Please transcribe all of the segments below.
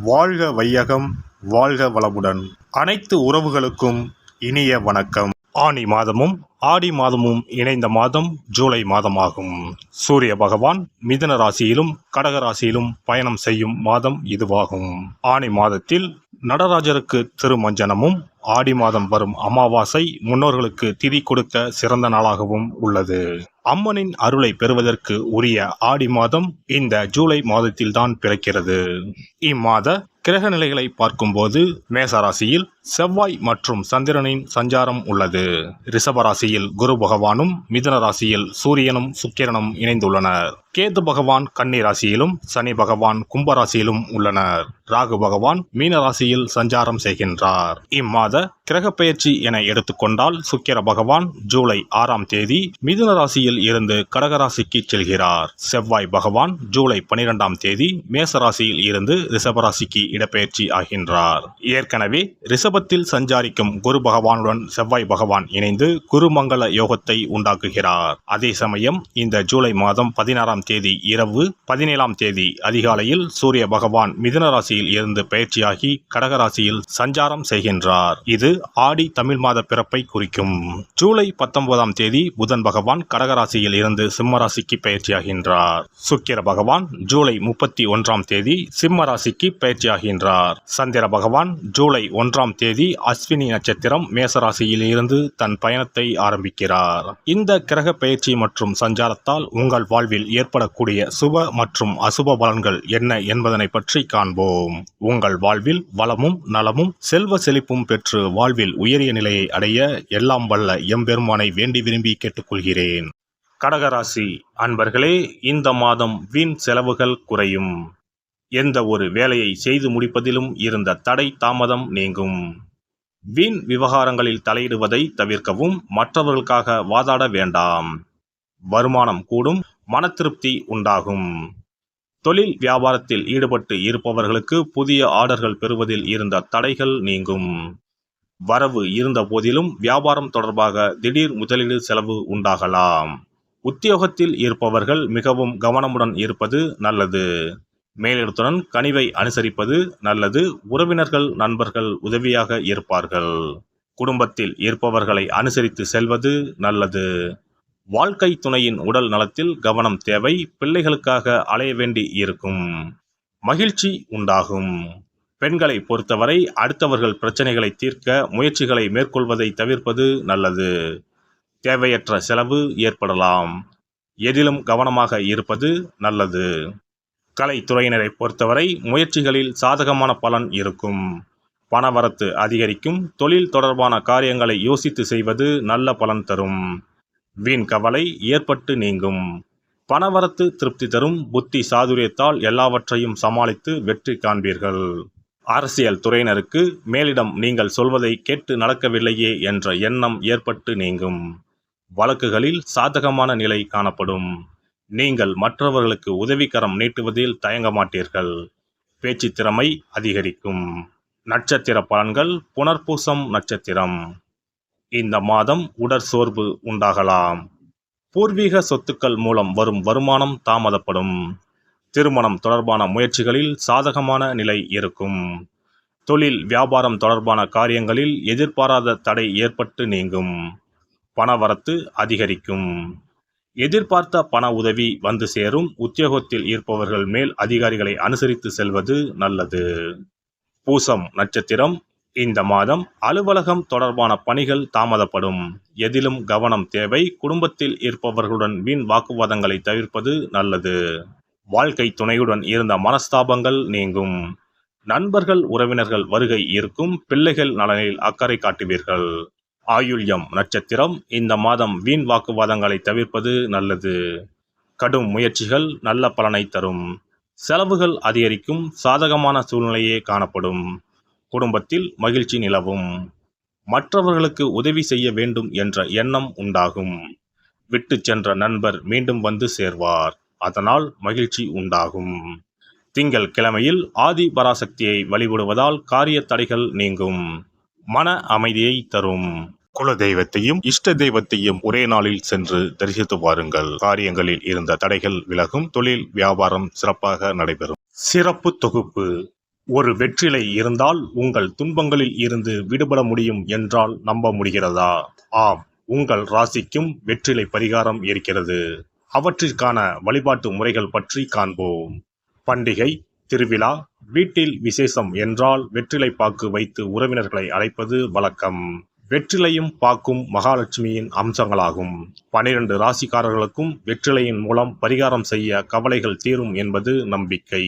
வாழ்க வையகம், வாழ்க வளமுடன். அனைத்து உறவுகளுக்கும் இனிய வணக்கம். ஆனி மாதமும் ஆடி மாதமும் இணைந்த மாதம் ஜூலை மாதமாகும். சூரிய பகவான் மிதுன ராசியிலும் கடக ராசியிலும் பயணம் செய்யும் மாதம் இதுவாகும். ஆனி மாதத்தில் நடராஜருக்கு திருமஞ்சனமும், ஆடி மாதம் வரும் அமாவாசை முன்னோர்களுக்கு திதி கொடுக்க சிறந்த நாளாகவும் உள்ளது. அம்மனின் அருளை பெறுவதற்கு உரிய ஆடி மாதம் இந்த ஜூலை மாதத்தில்தான் பிறக்கிறது. இம்மாத கிரக நிலைகளை பார்க்கும்போது மேசராசியில் செவ்வாய் மற்றும் சந்திரனின் சஞ்சாரம் உள்ளது. ரிஷபராசியில் குரு பகவானும், மிதுன ராசியில் சூரியனும் சுக்கிரனும் இணைந்துள்ளனர். கேது பகவான் கன்னி ராசியிலும், சனி பகவான் கும்பராசியிலும் உள்ளனர். ராகு பகவான் மீன ராசியில் சஞ்சாரம் செய்கின்றார். இம்மாத கிரக பெயர்ச்சி என எடுத்துக்கொண்டால் சுக்கிர பகவான் ஜூலை 6ஆம் தேதி மிதுன ராசியில் இருந்து கடகராசிக்கு செல்கிறார். செவ்வாய் பகவான் ஜூலை 12ஆம் தேதி மேசராசியில் இருந்து ரிஷபராசிக்கு இடப்பெயர்ச்சி ஆகின்றார். ஏற்கனவே ரிஷபத்தில் சஞ்சாரிக்கும் குரு பகவானுடன் செவ்வாய் பகவான் இணைந்து குருமங்கள யோகத்தை உண்டாக்குகிறார். அதே சமயம் இந்த ஜூலை மாதம் 16ஆம் தேதி இரவு 17ஆம் தேதி அதிகாலையில் சூரிய பகவான் மிதுன ராசியில் இருந்து பெயர்ச்சியாகி கடகராசியில் சஞ்சாரம் செய்கின்றார். இது ஆடி தமிழ் மாத பிறப்பை குறிக்கும். ஜூலை 19ஆம் தேதி புதன் பகவான் கடகராசியில் இருந்து சிம்மராசிக்கு பெயர்ச்சியாகின்றார். சுக்கிர பகவான் ஜூலை 31ஆம் தேதி சிம்ம ராசிக்கு பெயர்ச்சியாகின்றார். சந்திர பகவான் ஜூலை 1ஆம் தேதி அஸ்வினி நட்சத்திரம் மேசராசியில் இருந்து தன் பயணத்தை ஆரம்பிக்கிறார். இந்த கிரக பெயர்ச்சி மற்றும் சஞ்சாரத்தால் உங்கள் வாழ்வில் ஏற்படக்கூடிய சுப மற்றும் அசுப பலன்கள் என்ன என்பதனை பற்றி காண்போம். உங்கள் வாழ்வில் வளமும் நலமும் செல்வ செழிப்பும் பெற்று வாழ்வில் உயரிய நிலையை அடைய எல்லாம் வல்ல எம்பெருமானை வேண்டி விரும்பி கேட்டுக்கொள்கிறேன். கடகராசி அன்பர்களே, இந்த மாதம் வீண் செலவுகள் குறையும். எந்த ஒரு வேலையை செய்து முடிப்பதிலும் இருந்த தடை தாமதம் நீங்கும். வீண் விவகாரங்களில் தலையிடுவதை தவிர்க்கவும். மற்றவர்களுக்காக வாதாட வேண்டாம். வருமானம் கூடும், மன திருப்தி உண்டாகும். தொழில் வியாபாரத்தில் ஈடுபட்டு இருப்பவர்களுக்கு புதிய ஆர்டர்கள் பெறுவதில் இருந்த தடைகள் நீங்கும். வரவு இருந்த போதிலும் வியாபாரம் தொடர்பாக திடீர் முதலீடு செலவு உண்டாகலாம். உத்தியோகத்தில் இருப்பவர்கள் மிகவும் கவனமுடன் இருப்பது நல்லது. மேலிடத்துடன் கனிவை அனுசரிப்பது நல்லது. உறவினர்கள் நண்பர்கள் உதவியாக இருப்பார்கள். குடும்பத்தில் இருப்பவர்களை அனுசரித்து செல்வது நல்லது. வாழ்க்கை துணையின் உடல் நலத்தில் கவனம் தேவை. பிள்ளைகளுக்காக அலைய வேண்டி இருக்கும். மகிழ்ச்சி உண்டாகும். பெண்களை பொறுத்தவரை அடுத்தவர்கள் பிரச்சனைகளை தீர்க்க முயற்சிகளை மேற்கொள்வதை தவிர்ப்பது நல்லது. தேவையற்ற செலவு ஏற்படலாம். எதிலும் கவனமாக இருப்பது நல்லது. கலைத்துறையினரை பொறுத்தவரை முயற்சிகளில் சாதகமான பலன் இருக்கும். பணவரத்து அதிகரிக்கும். தொழில் தொடர்பான காரியங்களை யோசித்து செய்வது நல்ல பலன் தரும். வீண் கவலை ஏற்பட்டு நீங்கும். பணவரத்து திருப்தி தரும். புத்தி சாதுரியத்தால் எல்லாவற்றையும் சமாளித்து வெற்றி காண்பீர்கள். அரசியல் துறையினருக்கு மேலிடம் நீங்கள் சொல்வதை கேட்டு நடக்கவில்லையே என்ற எண்ணம் ஏற்பட்டு நீங்கும். வழக்குகளில் சாதகமான நிலை காணப்படும். நீங்கள் மற்றவர்களுக்கு உதவிக்கரம் நீட்டுவதில் தயங்க மாட்டீர்கள். பேச்சு திறமை அதிகரிக்கும். நட்சத்திர பலன்கள். புனர்பூசம் நட்சத்திரம். இந்த மாதம் உடற்சோர்வு உண்டாகலாம். பூர்வீக சொத்துக்கள் மூலம் வரும் வருமானம் தாமதப்படும். திருமணம் தொடர்பான முயற்சிகளில் சாதகமான நிலை இருக்கும். தொழில் வியாபாரம் தொடர்பான காரியங்களில் எதிர்பாராத தடை ஏற்பட்டு நீங்கும். பணவரத்து அதிகரிக்கும். எதிர்பார்த்த பண உதவி வந்து சேரும். உத்தியோகத்தில் இருப்பவர்கள் மேல் அதிகாரிகளை அனுசரித்து செல்வது நல்லது. பூசம் நட்சத்திரம். இந்த மாதம் அலுவலகம் தொடர்பான பணிகள் தாமதப்படும். எதிலும் கவனம் தேவை. குடும்பத்தில் இருப்பவர்களுடன் வீண் வாக்குவாதங்களை தவிர்ப்பது நல்லது. வாழ்க்கை துணையுடன் இருந்த மனஸ்தாபங்கள் நீங்கும். நண்பர்கள் உறவினர்கள் வருகை இருக்கும். பிள்ளைகள் நலனில் அக்கறை காட்டுவீர்கள். ஆயுள்யம் நட்சத்திரம். இந்த மாதம் வீண் வாக்குவாதங்களை தவிர்ப்பது நல்லது. கடும் முயற்சிகள் நல்ல பலனை தரும். செலவுகள் அதிகரிக்கும். சாதகமான சூழ்நிலையே காணப்படும். குடும்பத்தில் மகிழ்ச்சி நிலவும். மற்றவர்களுக்கு உதவி செய்ய வேண்டும் என்ற எண்ணம் உண்டாகும். விட்டு சென்ற நண்பர் மீண்டும் வந்து சேர்வார். அதனால் மகிழ்ச்சி உண்டாகும். திங்கள் கிழமையில் ஆதி பராசக்தியை வழிபடுவதால் காரிய தடைகள் நீங்கும். மன அமைதியை தரும். குல தெய்வத்தையும் இஷ்ட தெய்வத்தையும் ஒரே நாளில் சென்று தரிசித்து வாருங்கள். காரியங்களில் இருந்த தடைகள் விலகும். தொழில் வியாபாரம் சிறப்பாக நடைபெறும். சிறப்பு தொகுப்பு. ஒரு வெற்றிலை இருந்தால் உங்கள் துன்பங்களில் இருந்து விடுபட முடியும் என்றால் நம்ப முடிகிறதா? ஆம், உங்கள் ராசிக்கும் வெற்றிலை பரிகாரம் இருக்கிறது. அவற்றிற்கான வழிபாட்டு முறைகள் பற்றி காண்போம். பண்டிகை, திருவிழா, வீட்டில் விசேஷம் என்றால் வெற்றிலை பாக்கு வைத்து உறவினர்களை அழைப்பது வழக்கம். வெற்றிலையும் பாக்கும் மகாலட்சுமியின் அம்சங்களாகும். 12 ராசிக்காரர்களுக்கும் வெற்றிலையின் மூலம் பரிகாரம் செய்ய கவலைகள் தீரும் என்பது நம்பிக்கை.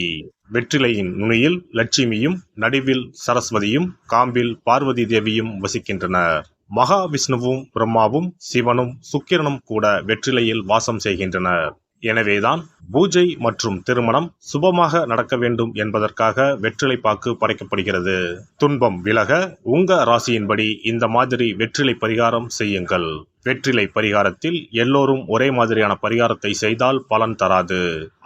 வெற்றிலையின் நுனியில் லட்சுமியும், நடுவில் சரஸ்வதியும், காம்பில் பார்வதி தேவியும் வசிக்கின்றனர். மகாவிஷ்ணுவும், பிரம்மாவும், சிவனும், சுக்கிரனும் கூட வெற்றிலையில் வாசம் செய்கின்றனர். எனவேதான் பூஜை மற்றும் திருமணம் சுபமாக நடக்க வேண்டும் என்பதற்காக வெற்றிலை பாக்கு படைக்கப்படுகிறது. துன்பம் விலக உங்க ராசியின்படி இந்த மாதிரி வெற்றிலை பரிகாரம் செய்யுங்கள். வெற்றிலை பரிகாரத்தில் எல்லோரும் ஒரே மாதிரியான பரிகாரத்தை செய்தால் பலன் தராது.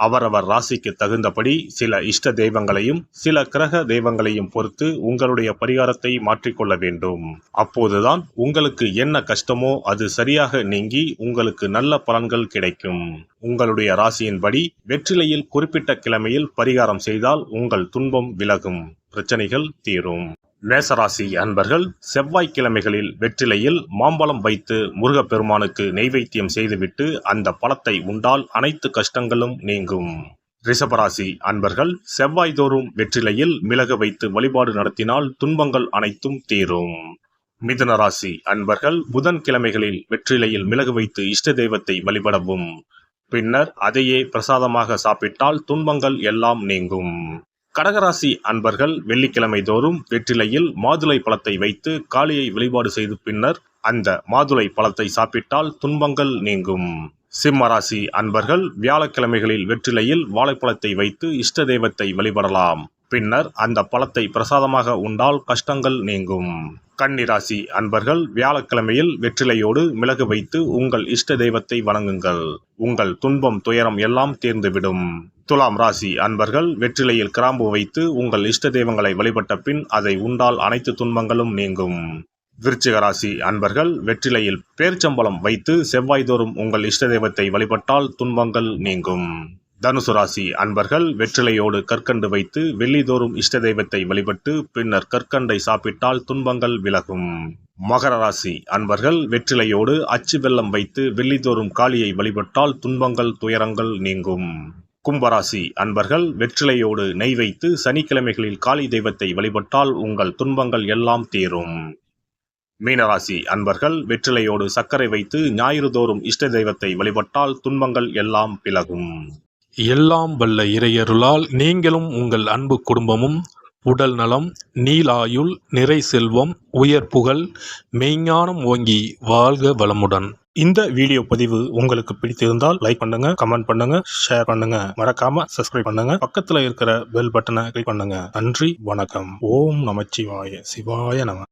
அவரவர் ராசிக்கு தகுந்தபடி சில இஷ்ட தெய்வங்களையும் சில கிரக தெய்வங்களையும் பொறுத்து உங்களுடைய பரிகாரத்தை மாற்றிக்கொள்ள வேண்டும். அப்போதுதான் உங்களுக்கு என்ன கஷ்டமோ அது சரியாக நீங்கி உங்களுக்கு நல்ல பலன்கள் கிடைக்கும். உங்களுடைய ராசியின்படி வெற்றிலையில் குறிப்பிட்ட கிழமையில் பரிகாரம் செய்தால் உங்கள் துன்பம் விலகும், பிரச்சனைகள் தீரும். மேசராசி அன்பர்கள் செவ்வாய்க்கிழமைகளில் வெற்றிலையில் மாம்பழம் வைத்து முருகப்பெருமானுக்கு நெய்வேத்தியம் செய்துவிட்டு அந்த பழத்தை உண்டால் அனைத்து கஷ்டங்களும் நீங்கும். ரிஷபராசி அன்பர்கள் செவ்வாய்தோறும் வெற்றிலையில் மிளகு வைத்து வழிபாடு நடத்தினால் துன்பங்கள் அனைத்தும் தீரும். மிதுன ராசி அன்பர்கள் புதன்கிழமைகளில் வெற்றிலையில் மிளகு வைத்து இஷ்ட தெய்வத்தை வழிபடவும். பின்னர் அதையே பிரசாதமாக சாப்பிட்டால் துன்பங்கள் எல்லாம் நீங்கும். கடகராசி அன்பர்கள் வெள்ளிக்கிழமை தோறும் வெற்றிலையில் மாதுளை பழத்தை வைத்து காளியை வழிபாடு செய்து பின்னர் அந்த மாதுளை பழத்தை சாப்பிட்டால் துன்பங்கள் நீங்கும். சிம்மராசி அன்பர்கள் வியாழக்கிழமைகளில் வெற்றிலையில் வாழைப்பழத்தை வைத்து இஷ்ட தெய்வத்தை வழிபடலாம். பின்னர் அந்த பழத்தை பிரசாதமாக உண்டால் கஷ்டங்கள் நீங்கும். கன்னிராசி அன்பர்கள் வியாழக்கிழமையில் வெற்றிலையோடு மிளகு வைத்து உங்கள் இஷ்ட தெய்வத்தை வணங்குங்கள். உங்கள் துன்பம் துயரம் எல்லாம் தீர்ந்துவிடும். துலாம் ராசி அன்பர்கள் வெற்றிலையில் கிராம்பு வைத்து உங்கள் இஷ்ட தெய்வங்களை வழிபட்ட பின் அதை உண்டால் அனைத்து துன்பங்களும் நீங்கும். விருச்சிக ராசி அன்பர்கள் வெற்றிலையில் பேரிச்சம்பழம் வைத்து செவ்வாய்தோறும் உங்கள் இஷ்ட தெய்வத்தை வழிபட்டால் துன்பங்கள் நீங்கும். தனுசு ராசி அன்பர்கள் வெற்றிலையோடு கற்கண்டு வைத்து வெள்ளிதோறும் இஷ்ட தெய்வத்தை வழிபட்டு பின்னர் கற்கண்டை சாப்பிட்டால் துன்பங்கள் விலகும். மகர ராசி அன்பர்கள் வெற்றிலையோடு அச்சு வெல்லம் வைத்து வெள்ளிதோறும் காளியை வழிபட்டால் துன்பங்கள் துயரங்கள் நீங்கும். கும்பராசி அன்பர்கள் வெற்றிலையோடு நெய் வைத்து சனிக்கிழமைகளில் காளி தெய்வத்தை வழிபட்டால் உங்கள் துன்பங்கள் எல்லாம் தீரும். மீனராசி அன்பர்கள் வெற்றிலையோடு சர்க்கரை வைத்து ஞாயிறு தோறும் இஷ்ட தெய்வத்தை வழிபட்டால் துன்பங்கள் எல்லாம் விலகும். எல்லாம் வல்ல இறையருளால் நீங்களும் உங்கள் அன்பு குடும்பமும் உடல் நலம், நீலாயுள், நிறை செல்வம், உயர் புகழ், மெய்ஞானம் ஓங்கி வாழ்க வளமுடன். இந்த வீடியோ பதிவு உங்களுக்கு பிடித்திருந்தால் லைக் பண்ணுங்க, கமெண்ட் பண்ணுங்க, ஷேர் பண்ணுங்க, மறக்காம சப்ஸ்கிரைப் பண்ணுங்க, பக்கத்துல இருக்கிற பெல் பட்டனை கிளிக் பண்ணுங்க. நன்றி, வணக்கம். ஓம் நமச்சிவாய, சிவாய நம.